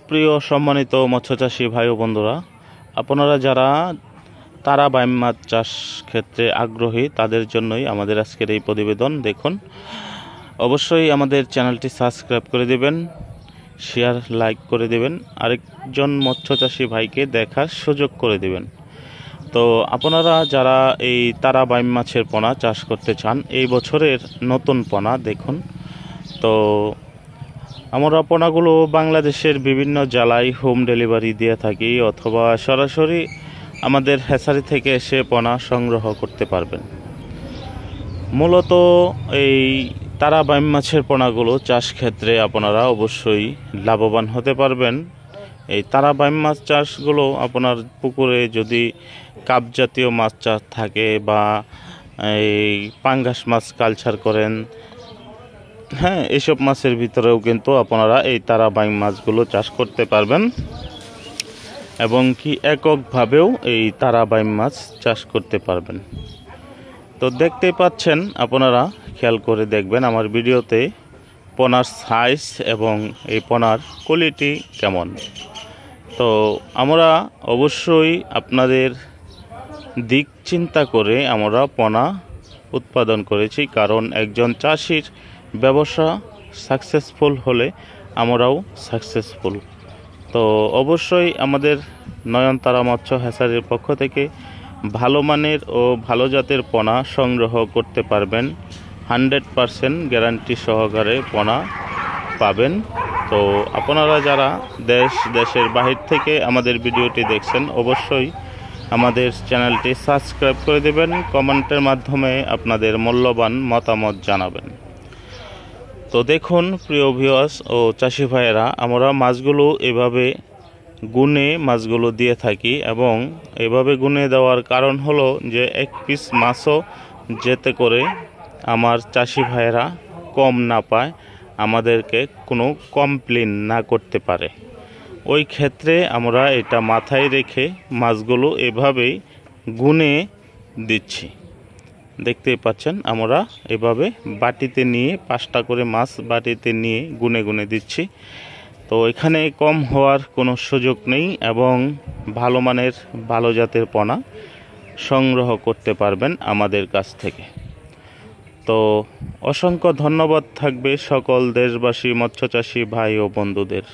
সুপ্রিয় সম্মানিত মৎস্যচাষী ভাই ও বন্ধুরা, আপনারা যারা তারা বাইম মাছ চাষ ক্ষেত্রে আগ্রহী তাদের জন্যই আমাদের আজকের এই প্রতিবেদন। দেখুন, অবশ্যই আমাদের চ্যানেলটি সাবস্ক্রাইব করে দেবেন, শেয়ার লাইক করে দেবেন, আরেকজন মৎস্যচাষী ভাইকে দেখার সুযোগ করে দেবেন। তো আপনারা যারা এই তারা বাইম মাছের পোনা চাষ করতে চান, এই বছরের নতুন পোনা দেখুন। তো আমরা পোনাগুলো বাংলাদেশের বিভিন্ন জেলায় হোম ডেলিভারি দিয়ে থাকি, অথবা সরাসরি আমাদের হ্যাচারি থেকে এসে পোনা সংগ্রহ করতে পারবেন। মূলত এই তারা বাইম মাছের পোনাগুলো চাষ ক্ষেত্রে আপনারা অবশ্যই লাভবান হতে পারবেন। এই তারা বাইম মাছ চাষগুলো আপনার পুকুরে যদি কাপ জাতীয় মাছ চাষ থাকে বা এই পাঙ্গাস মাছ কালচার করেন, হ্যাঁ, এইসব মাছের ভিতরেও কিন্তু আপনারা এই তারা বাইম মাছগুলো চাষ করতে পারবেন, এবং কি এককভাবেও এই তারা বাইম মাছ চাষ করতে পারবেন। তো দেখতেই পাচ্ছেন, আপনারা খেয়াল করে দেখবেন আমার ভিডিওতে পোনার সাইজ এবং এই পোনার কোয়ালিটি কেমন। তো আমরা অবশ্যই আপনাদের দিক চিন্তা করে আমরা পোনা উৎপাদন করেছি, কারণ একজন চাষির ব্যবসা সাকসেসফুল হলে আমরাও সাকসেসফুল। তো অবশ্যই আমাদের নয়নতারা মৎস্য হ্যাচারির পক্ষ থেকে ভালো মানের ও ভালো জাতের পোনা সংগ্রহ করতে পারবেন। 100% গ্যারান্টি সহকারে পোনা পাবেন। তো আপনারা যারা দেশের বাহির থেকে আমাদের ভিডিওটি দেখছেন, অবশ্যই আমাদের চ্যানেলটি সাবস্ক্রাইব করে দেবেন, কমেন্টের মাধ্যমে আপনাদের মূল্যবান মতামত জানাবেন। তো দেখুন প্রিয় ভিউয়ার্স ও চাষি ভাইয়েরা, আমরা মাছগুলো এভাবে গুনে মাছগুলো দিয়ে থাকি, এবং এভাবে গুনে দেওয়ার কারণ হলো যে এক পিস মাছও যেতে করে আমার চাষি ভাইয়েরা কম না পায়, আমাদেরকে কোনো কমপ্লেন না করতে পারে। ওই ক্ষেত্রে আমরা এটা মাথায় রেখে মাছগুলো এভাবেই গুনে দিচ্ছি। দেখতেই পাচ্ছেন, আমরা এভাবে বাটিতে নিয়ে 5টা করে মাছ বাটিতে নিয়ে গুনে গুনে দিচ্ছি। তো এখানে কম হওয়ার কোনো সুযোগ নেই, এবং ভালো মানের ভালো জাতের পোনা সংগ্রহ করতে পারবেন আমাদের কাছ থেকে। তো অসংখ্য ধন্যবাদ থাকবে সকল দেশবাসী মৎস্যচাষী ভাই ও বন্ধুদের।